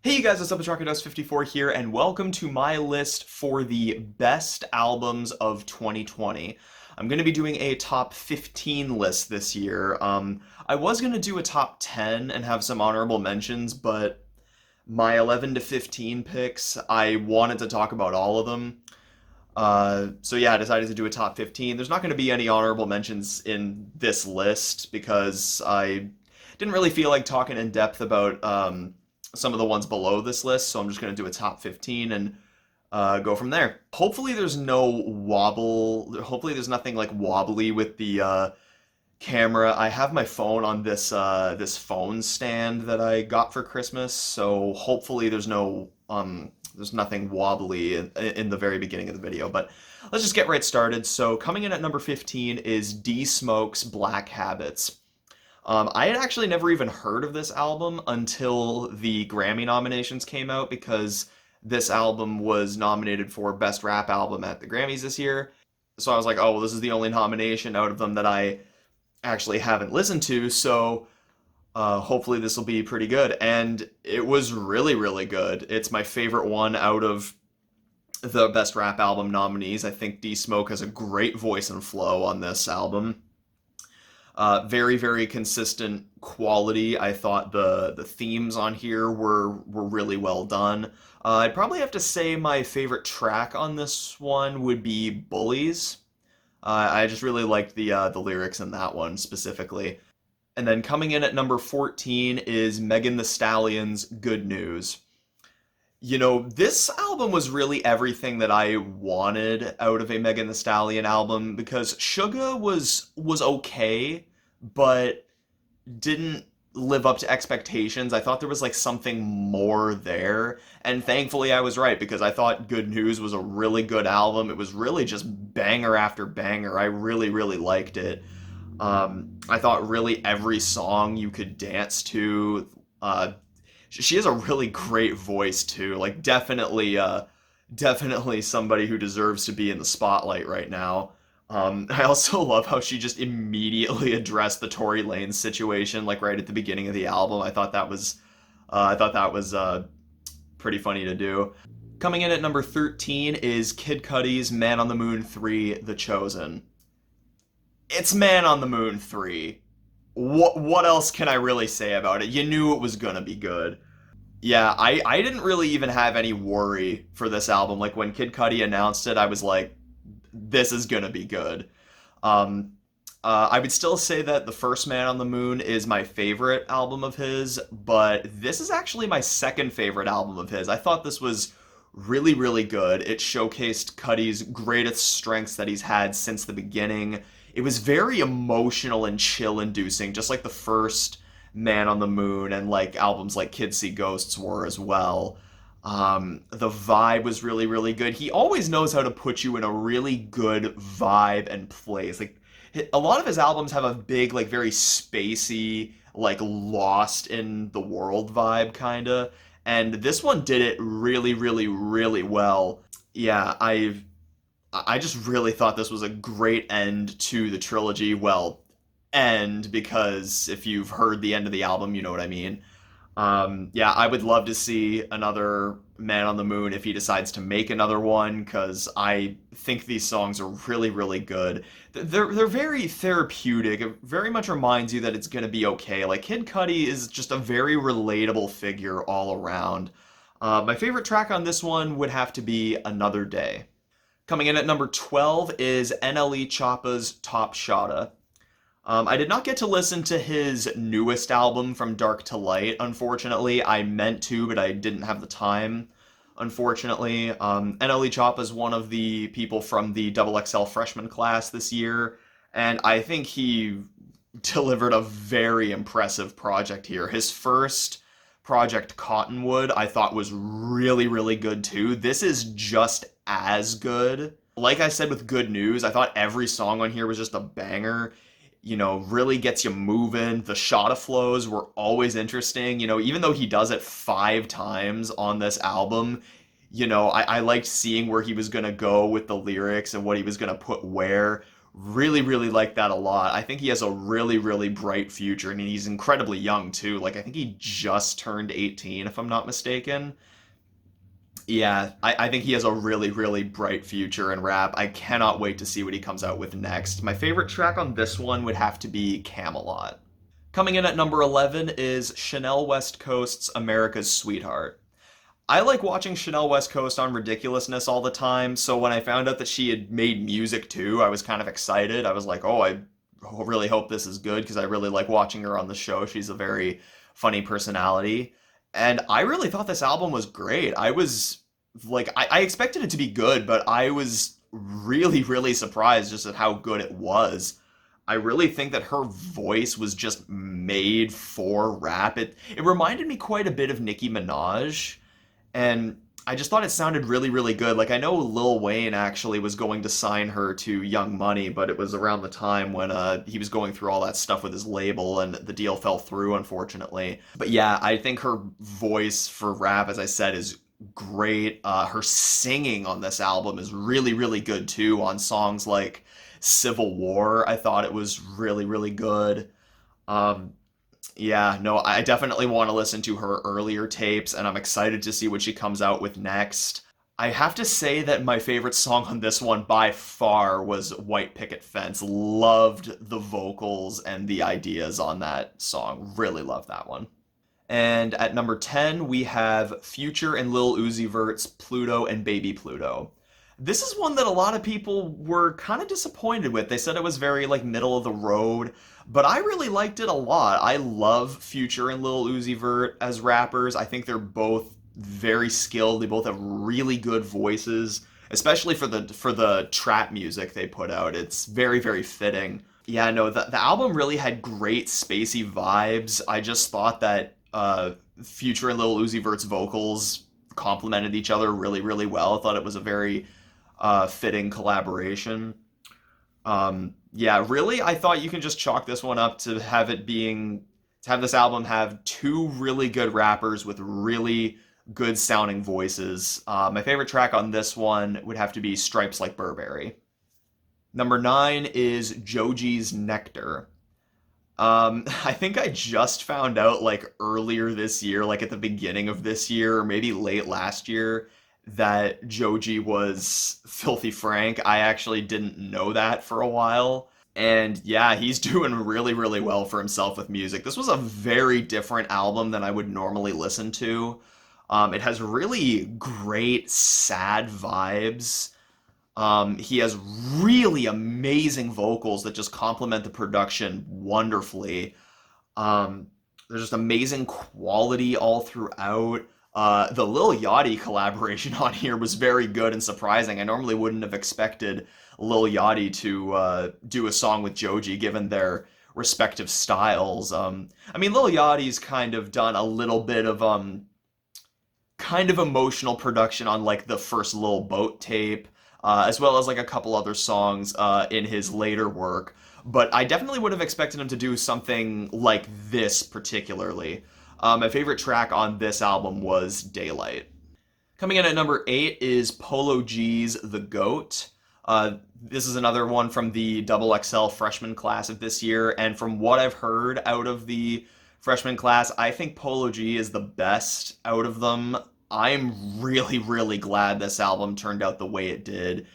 Hey you guys, what's up? It's RocketDust54 here, and welcome to my list for the best albums of 2020. I'm going to be doing a top 15 list this year. I was going to do a top 10 and have some honorable mentions, but my 11 to 15 picks, I wanted to talk about all of them. So yeah, I decided to do a top 15. There's not going to be any honorable mentions in this list because I didn't really feel like talking in depth about some of the ones below this list, so I'm just going to do a top 15 and go from there. Hopefully there's no wobble. Hopefully there's nothing like wobbly with the camera. I have my phone on this phone stand that I got for Christmas, so hopefully there's nothing wobbly in the very beginning of the video. But let's just get right started. So coming in at number 15 is D Smoke's Black Habits. I had actually never even heard of this album until the Grammy nominations came out because this album was nominated for Best Rap Album at the Grammys this year. So I was like, oh, well, this is the only nomination out of them that I actually haven't listened to, so hopefully this will be pretty good. And it was really, really good. It's my favorite one out of the Best Rap Album nominees. I think D Smoke has a great voice and flow on this album. Very, very consistent quality. I thought the themes on here were really well done. I'd probably have to say my favorite track on this one would be Bullies. I just really liked the lyrics in that one specifically. And then coming in at number 14 is Megan Thee Stallion's Good News. You know, this album was really everything that I wanted out of a Megan Thee Stallion album because Suga was okay, but didn't live up to expectations. I thought there was like something more there, and thankfully I was right because I thought Good News was a really good album. It was really just banger after banger. I really, really liked it. I thought really every song you could dance to. She has a really great voice too. Like definitely somebody who deserves to be in the spotlight right now. I also love how she just immediately addressed the Tory Lanez situation, like right at the beginning of the album. I thought that was pretty funny to do. Coming in at number 13 is Kid Cudi's Man on the Moon 3: The Chosen. It's Man on the Moon 3. What else can I really say about it? You knew it was gonna be good. Yeah, I didn't really even have any worry for this album. Like when Kid Cudi announced it, I was like, this is gonna be good. Um, I would still say that the first Man on the Moon is my favorite album of his, but this is actually my second favorite album of his. I thought this was really, really good. It showcased Cudi's greatest strengths that he's had since the beginning. It was very emotional and chill-inducing, just like the first Man on the Moon and like albums like Kids See Ghosts were as well. The vibe was really, really good. He always knows how to put you in a really good vibe and place. Like a lot of his albums have a big, like very spacey, like lost in the world vibe kinda. And this one did it really, really, really well. Yeah, I just really thought this was a great end to the trilogy. Well, end because if you've heard the end of the album, you know what I mean. Yeah, I would love to see another Man on the Moon if he decides to make another one, because I think these songs are really, really good. They're very therapeutic. It very much reminds you that it's gonna be okay. Like Kid Cudi is just a very relatable figure all around. My favorite track on this one would have to be Another Day. Coming in at number 12 is NLE Choppa's Top Shotta. I did not get to listen to his newest album, From Dark to Light, unfortunately. I meant to, but I didn't have the time, unfortunately. NLE Choppa is one of the people from the XXL freshman class this year, and I think he delivered a very impressive project here. His first project, Cottonwood, I thought was really, really good too. This is just as good. Like I said with Good News, I thought every song on here was just a banger. You know, really gets you moving. The Shotta flows were always interesting. You know, even though he does it 5 times on this album, you know, I liked seeing where he was gonna go with the lyrics and what he was gonna put where. Really, really like that a lot. I think he has a really, really bright future, and he's incredibly young too. Like I think he just turned 18, if I'm not mistaken. Yeah, I think he has a really, really bright future in rap. I cannot wait to see what he comes out with next. My favorite track on this one would have to be Camelot. Coming in at number 11 is Chanel West Coast's America's Sweetheart. I like watching Chanel West Coast on Ridiculousness all the time, so when I found out that she had made music too, I was kind of excited. I was like, oh, I really hope this is good because I really like watching her on the show. She's a very funny personality. And I really thought this album was great. I was like, I expected it to be good, but I was really, really surprised just at how good it was. I really think that her voice was just made for rap. It reminded me quite a bit of Nicki Minaj, and I just thought it sounded really, really good. Like I know Lil Wayne actually was going to sign her to Young Money, but it was around the time when he was going through all that stuff with his label, and the deal fell through, unfortunately. But yeah, I think her voice for rap, as I said, is great. Her singing on this album is really, really good too. On songs like Civil War, I thought it was really, really good. Um, yeah, no, I definitely want to listen to her earlier tapes, and I'm excited to see what she comes out with next. I have to say that my favorite song on this one by far was White Picket Fence. Loved the vocals and the ideas on that song. Really loved that one. And at number 10, we have Future and Lil Uzi Vert's Pluto and Baby Pluto. This is one that a lot of people were kind of disappointed with. They said it was very like middle of the road, but I really liked it a lot. I love Future and Lil Uzi Vert as rappers. I think they're both very skilled. They both have really good voices, especially for the trap music they put out. It's very, very fitting. Yeah, no, the album really had great spacey vibes. I just thought that Future and Lil Uzi Vert's vocals complemented each other really, really well. I thought it was a very fitting collaboration. Yeah, really, I thought you can just chalk this one up to have this album have two really good rappers with really good sounding voices. My favorite track on this one would have to be Stripes Like Burberry. Number 9 is Joji's Nectar. I think I just found out like earlier this year, like at the beginning of this year, or maybe late last year, that Joji was Filthy Frank. I actually didn't know that for a while. And yeah, he's doing really, really well for himself with music. This was a very different album than I would normally listen to. It has really great, sad vibes. He has really amazing vocals that just complement the production wonderfully. There's just amazing quality all throughout. The Lil Yachty collaboration on here was very good and surprising. I normally wouldn't have expected Lil Yachty to do a song with Joji, given their respective styles. I mean, Lil Yachty's kind of done a little bit of kind of emotional production on like the first Lil Boat tape, as well as like a couple other songs in his later work. But I definitely would have expected him to do something like this particularly. My favorite track on this album was Daylight. Coming in at number 8 is Polo G's The Goat. This is another one from the Double XL freshman class of this year, and from what I've heard out of the freshman class, I think Polo G is the best out of them. I'm really, really glad this album turned out the way it did.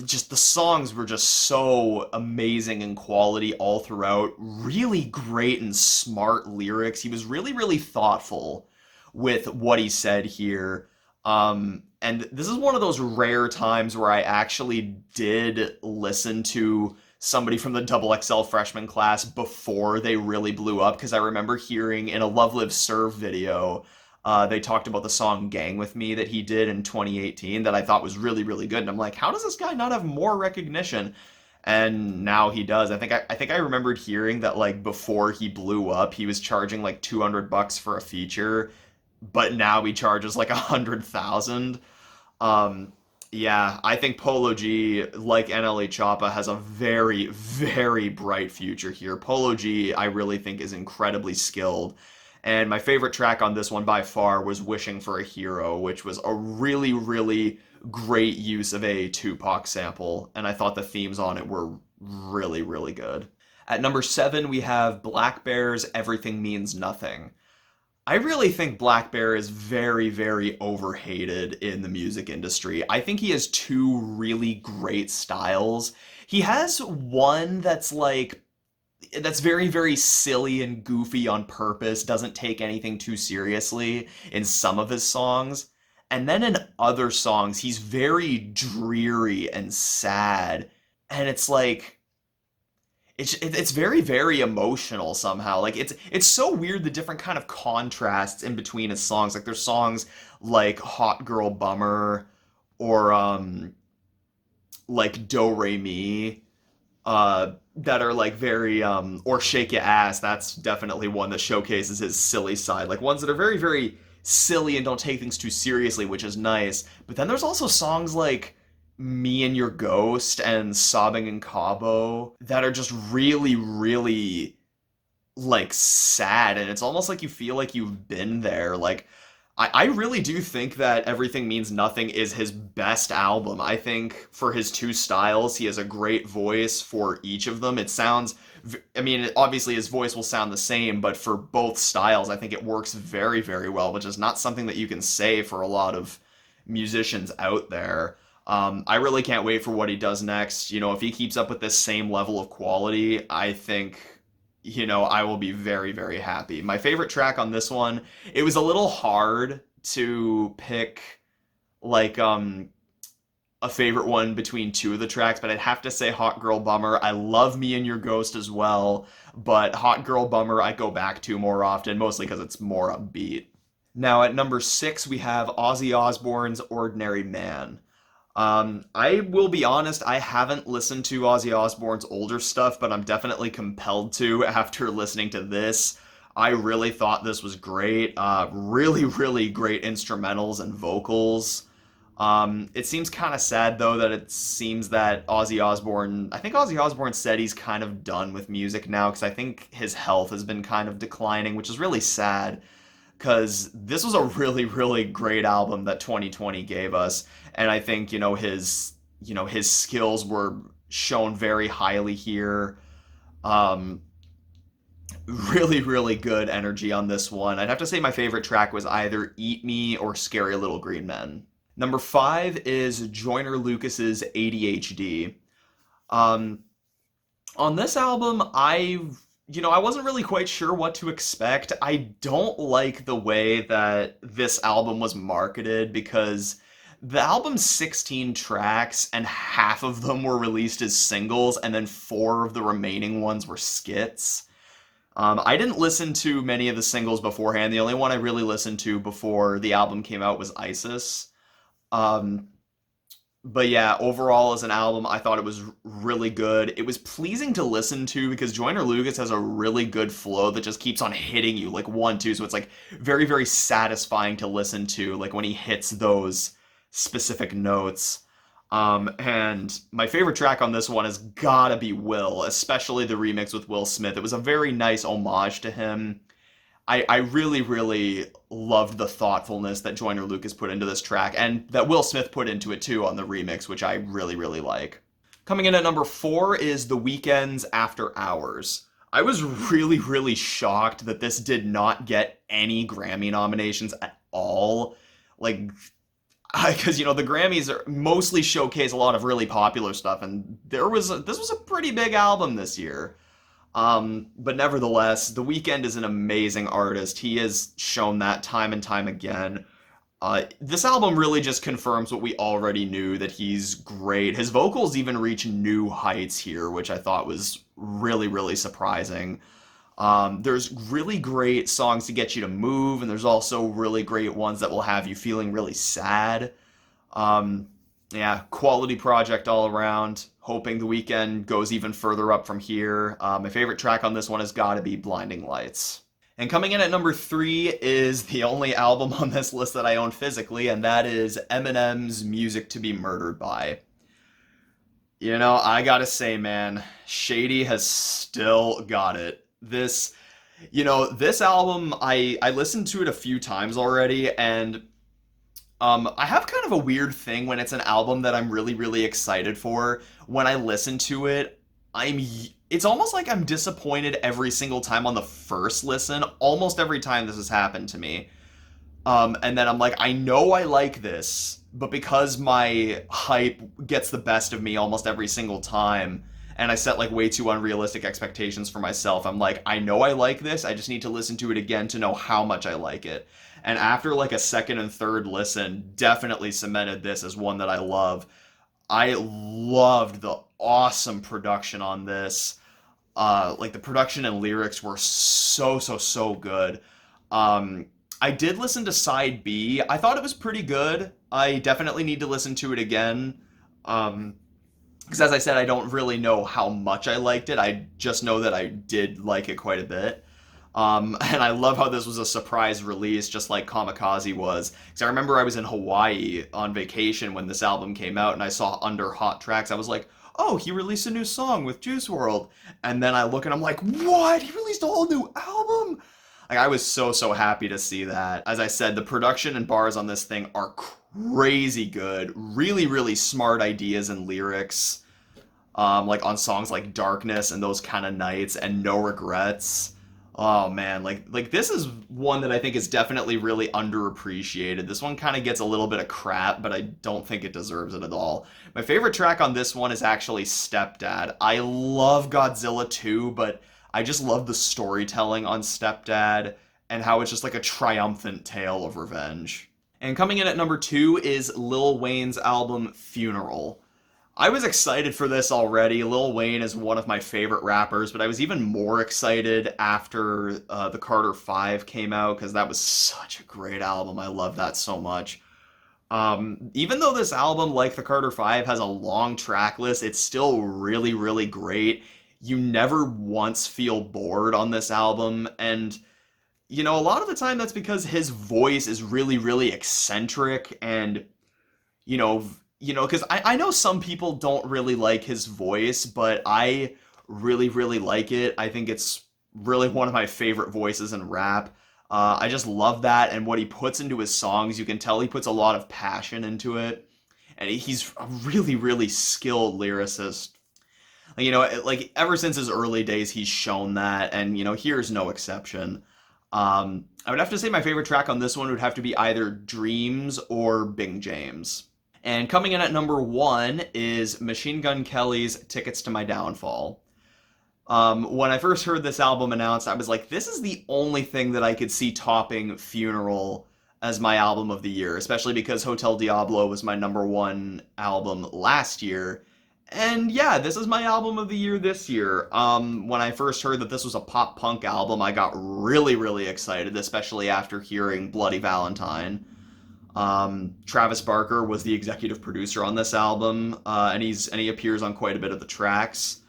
Just the songs were just so amazing in quality all throughout. Really great and smart lyrics. He was really, really thoughtful with what he said here. And this is one of those rare times where I actually did listen to somebody from the Double XL freshman class before they really blew up, because I remember hearing in a Love Live Serve video, they talked about the song Gang With Me that he did in 2018 that I thought was really, really good. And I'm like, how does this guy not have more recognition? And now he does. I think I remembered hearing that like before he blew up, he was charging like $200 for a feature, but now he charges like 100,000. Yeah, I think Polo G, like NLE Choppa, has a very, very bright future here. Polo G, I really think, is incredibly skilled. And my favorite track on this one by far was Wishing for a Hero, which was a really, really great use of a Tupac sample. And I thought the themes on it were really, really good. At number 7, we have Black Bear's Everything Means Nothing. I really think Black Bear is very, very overhated in the music industry. I think he has two really great styles. He has one that's very, very silly and goofy on purpose, doesn't take anything too seriously in some of his songs. And then in other songs, he's very dreary and sad. And it's very, very emotional somehow. Like it's so weird the different kind of contrasts in between his songs. Like there's songs like Hot Girl Bummer or like Do Re Mi that are like very or Shake Your Ass. That's definitely one that showcases his silly side. Like ones that are very, very silly and don't take things too seriously, which is nice. But then there's also songs like Me and Your Ghost and Sobbing in Cabo that are just really, really like sad, and it's almost like you feel like you've been there. Like I really do think that Everything Means Nothing is his best album. I think for his two styles, he has a great voice for each of them. It sounds, I mean, obviously his voice will sound the same, but for both styles, I think it works very, very well, which is not something that you can say for a lot of musicians out there. I really can't wait for what he does next. You know, if he keeps up with this same level of quality, I think, you know, I will be very, very happy. My favorite track on this one, it was a little hard to pick like a favorite one between two of the tracks, but I'd have to say Hot Girl Bummer. I love Me and Your Ghost as well, but Hot Girl Bummer I go back to more often, mostly because it's more upbeat. Now at number 6 we have Ozzy Osbourne's Ordinary Man. I will be honest, I haven't listened to Ozzy Osbourne's older stuff, but I'm definitely compelled to after listening to this. I really thought this was great. Really, really great instrumentals and vocals. It seems kind of sad though that it seems that I think Ozzy Osbourne said he's kind of done with music now because I think his health has been kind of declining, which is really sad because this was a really, really great album that 2020 gave us, and I think his skills were shown very highly here. Um, Really, really good energy on this one. I'd have to say my favorite track was either Eat Me or Scary Little Green Men. Number 5 is Joyner Lucas's ADHD. Um, on this album, I wasn't really quite sure what to expect. I don't like the way that this album was marketed because the album's 16 tracks and half of them were released as singles and then four of the remaining ones were skits. I didn't listen to many of the singles beforehand. The only one I really listened to before the album came out was Isis. Um, but yeah, overall as an album, I thought it was really good. It was pleasing to listen to because Joyner Lucas has a really good flow that just keeps on hitting you like one, two. So it's like very, very satisfying to listen to, like when he hits those specific notes. And my favorite track on this one has gotta be Will, especially the remix with Will Smith. It was a very nice homage to him. I really, really loved the thoughtfulness that Joyner Lucas put into this track, and that Will Smith put into it too on the remix, which I really, really like. Coming in at number 4 is The Weeknd's After Hours. I was really, really shocked that this did not get any Grammy nominations at all. Like, because the Grammys mostly showcase a lot of really popular stuff, and this was a pretty big album this year. But nevertheless, The Weeknd is an amazing artist. He has shown that time and time again. This album really just confirms what we already knew, that he's great. His vocals even reach new heights here, which I thought was really, really surprising. There's really great songs to get you to move, and there's also really great ones that will have you feeling really sad. Um, yeah, quality project all around. Hoping The Weeknd goes even further up from here. My favorite track on this one has got to be Blinding Lights. And coming in at number 3 is the only album on this list that I own physically, and that is Eminem's Music to Be Murdered By. I gotta say, man, Shady has still got it. This album, I listened to it a few times already, and I have kind of a weird thing when it's an album that I'm really, really excited for. When I listen to it, it's almost like I'm disappointed every single time on the first listen. Almost every time this has happened to me. And then I'm like, I know I like this, but because my hype gets the best of me almost every single time, and I set like way too unrealistic expectations for myself, I'm like, I know I like this, I just need to listen to it again to know how much I like it. And after like a second and third listen, definitely cemented this as one that I love. I loved the awesome production on this. Like the production and lyrics were so good. Um, I did listen to side B. I thought it was pretty good. I definitely need to listen to it again. Um, because as I said, I don't really know how much I liked it. I just know that I did like it quite a bit. And I love how this was a surprise release, just like Kamikaze was. Because I remember I was in Hawaii on vacation when this album came out, and I saw Under Hot Tracks. I was like, oh, he released a new song with Juice World. And then I look and I'm like, what? He released a whole new album? Like, I was so happy to see that. As I said, the production and bars on this thing are crazy good. Really smart ideas and lyrics. Like on songs like Darkness and Those Kind of Nights and No Regrets. Oh man, like this is one that I think is definitely really underappreciated. This one kind of gets a little bit of crap, but I don't think it deserves it at all. My favorite track on this one is actually Stepdad. I love Godzilla 2, but I just love the storytelling on Stepdad and how it's just like a triumphant tale of revenge. And coming in at number 2 is Lil Wayne's album Funeral. I was excited for this already. Lil Wayne is one of my favorite rappers, but I was even more excited after the Carter 5 came out because that was such a great album. I love that so much. Even though this album, like the Carter 5, has a long track list, it's still really great. You never once feel bored on this album, and you know, a lot of the time that's because his voice is really eccentric and you know, because I know some people don't really like his voice, but I really like it. I think it's really one of my favorite voices in rap. I just love that, and what he puts into his songs, you can tell he puts a lot of passion into it, and he's a really skilled lyricist. You know, like ever since his early days, he's shown that, and you know, here's no exception. I would have to say my favorite track on this one would have to be either Dreams or Bing James. And coming in at number 1 is Machine Gun Kelly's Tickets to My Downfall. When I first heard this album announced, I was like, this is the only thing that I could see topping Funeral as my album of the year, especially because Hotel Diablo was my number 1 album last year. And yeah, this is my album of the year this year. When I first heard that this was a pop punk album, I got really excited, especially after hearing Bloody Valentine. Travis Barker was the executive producer on this album, and he appears on quite a bit of the tracks.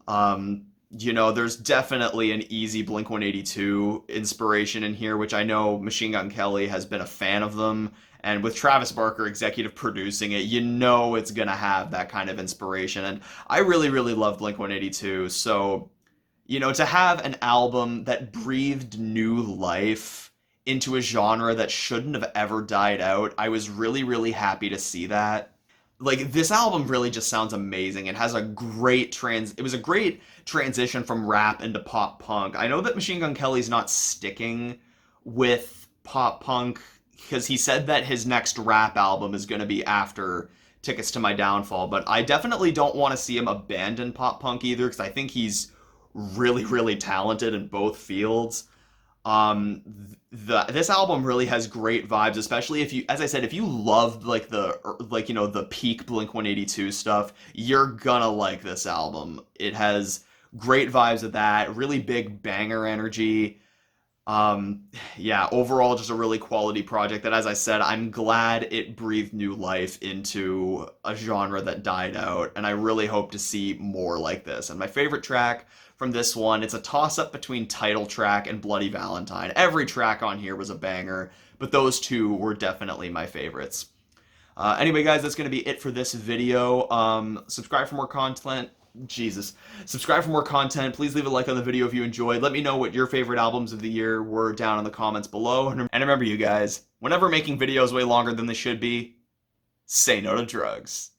You know, there's definitely an easy Blink-182 inspiration in here, which I know Machine Gun Kelly has been a fan of them. And with Travis Barker executive producing it, you know it's gonna have that kind of inspiration. And I really love Blink-182, so, you know, to have an album that breathed new life into a genre that shouldn't have ever died out, I was really happy to see that. Like, this album really just sounds amazing. It has a great it was a great transition from rap into pop punk. I know that Machine Gun Kelly's not sticking with pop punk because he said that his next rap album is going to be after Tickets to My Downfall, but I definitely don't want to see him abandon pop punk either because I think he's really talented in both fields. This album really has great vibes, especially if you, as I said, if you love like the peak Blink-182 stuff, you're gonna like this album. It has great vibes of that, really big banger energy. Yeah, overall just a really quality project that, as I said, I'm glad it breathed new life into a genre that died out, and I really hope to see more like this. And my favorite track from this one, it's a toss-up between Title Track and Bloody Valentine. Every track on here was a banger, but those two were definitely my favorites. Anyway, guys, that's going to be it for this video. Subscribe for more content. Jesus. Subscribe for more content. Please leave a like on the video if you enjoyed. Let me know what your favorite albums of the year were down in the comments below. And remember, you guys, whenever making videos way longer than they should be, say no to drugs.